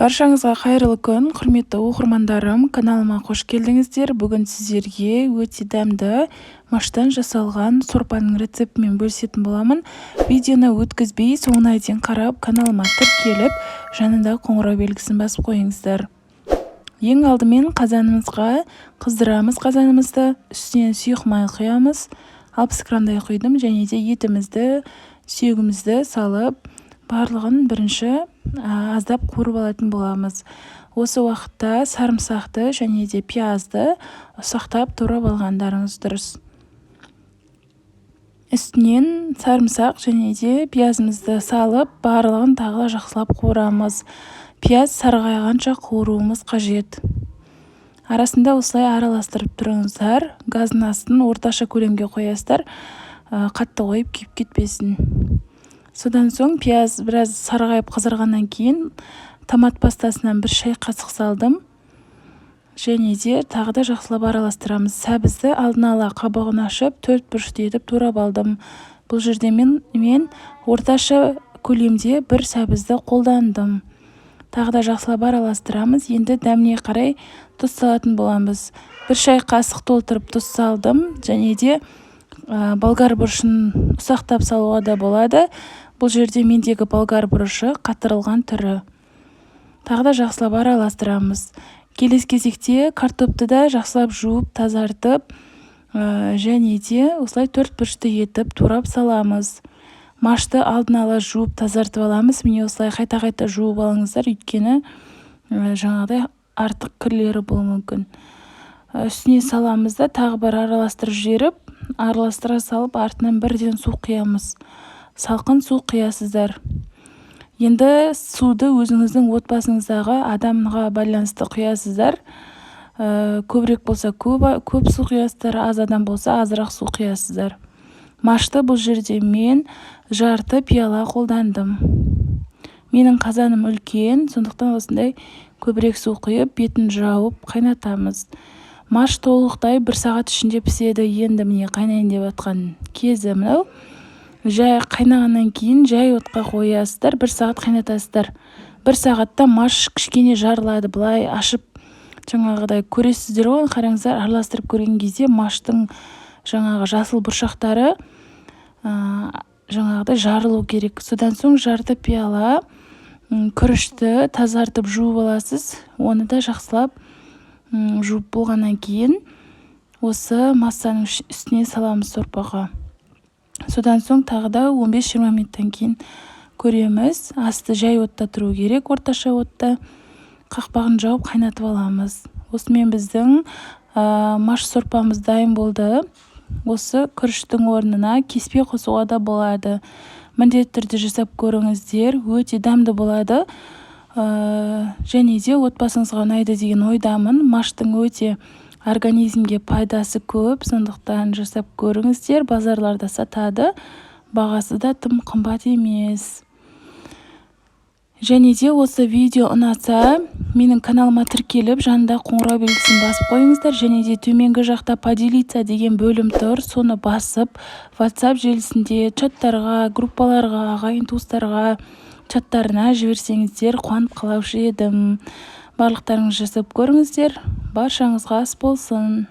Баршаңызға қайырлы күн, құрметті оқырмандарым, каналыма қош келдіңіздер. Бүгін сіздерге өте дәмді маштан жасалған сорпаның рецептімен бөлісетін боламын. Видеоны өткізбей, соңына дейін қарап, каналыма тіркеліп, жанында қоңырау белгісін басып қойыңыздар. Ең алдымен қазанымызға қыздырамыз қазанымызды, үстінен сұйық май құямыз. 60 грамдай құйдым, және де етімізді, сүйегімізді салып, барлығын бірінші аздап қуырып алатын боламыз. Осы уақытта сарымсақты және де пиязды ұсақтап турап алғандарыңыз дұрыс. Үстінен сарымсақ және де пиязымызды салып, барлығын тағы жақсылап қуырамыз. Пияз сарғайғанша қуыруымыз қажет. Арасында осылай араластырып тұрыңыздар. Газдың астын орташа көлемге қоясыздар, қатты қойып күйіп кетпесін. Содан соң пияз біраз сарғайып қызарғаннан кейін томат пастасынан 1 шай қасық салдым. Және де тағы да жақсылап араластырамыз. Сәбізді алдын ала қабығын ашып, 4 бұрышты етіп турап алдым. Бұл жерде мен орташа көлемде 1 сәбізді қолдандым. Тағы да жақсылап араластырамыз. Енді дәміне қарай тұз салатын боламыз. 1 шай қасық толтырып тұз салдым. Және де болгар бұрышын ұсақтап салуға да болады. Бұл жерде мендегі болгар бұрышы қатырылған түрі. Тағы да жақсылап араластырамыз. Келесі кезекте картопты да жақсылап жуып, тазартып, және де осылай 4 бұрышты етіп турап саламыз. Машты алдын ала жуып, тазартып аламыз. Міне осылай қайта-қайта жуып алыңыздар, өйткені жаңағыдай артық кірлері болуы мүмкін. Үстіне саламыз да тағы бір араластырып жіберіп, араластыра салып, артынан бірден су құямыз. Салқын су құясыздар. Енді суды өзіңіздің отбасыңыздағы адамға байланысты құясыздар. Көбірек болса көп су құясыздар, аз адам болса азырақ су құясыздар. Машты бұл жерде мен жарты пиала қолдандым. Менің қазаным үлкен, сондықтан осындай көбірек су құйып, бетін жауып қайнатамыз. Маш толықтай 1 сағат ішінде піседі. Енді міне қайнайын деп жатқан кезі мынау. Жай қайнағаннан кейін жай отқа қоясыздар, 1 сағат қайнатасыздар. 1 сағатта маш кішкене жарылады, былай ашып жаңағыдай көресіздер ғой, қараңыздар, араластырып көрген кезде маштың жаңағы жасыл бұршақтары жаңағыдай жарылу керек. Содан соң жарты пиала күрішті тазартып жуып аласыз. Оны да жақсылап жуып болғаннан кейін осы массаның үстіне саламыз сорпаға. Содан соң тағы да 15-20 минуттан кейін көреміз. Асты жай отта тұру керек, орташа отта. Қақпағын жауып қайнатып аламыз. Осымен біздің маш сорпамыз дайын болды. Осы күріштің орнына кеспе қосуға да болады. Міндетті түрде жасап көріңіздер, өте дәмді болады. Және де отбасыңызға ұнайды деген ойдамын. Маштың өте организмге пайдасы көп, сондықтан жасап көріңіздер. Базарларда сатады, бағасы да тым қымбат емес. Және де осы видео ұнаса, менің каналыма тіркеліп, жанында қоңырау белгісін басып қойыңыздар. Және де төменгі жақта поделиться деген бөлім тұр, соны басып, WhatsApp желісінде чаттарға, группаларға, ағайын туыстарға, чаттарына жіберсеңіздер қуанып қалушы едім. Барлықтарыңыз жасап көріңіздер. Баршаңызға ас болсын.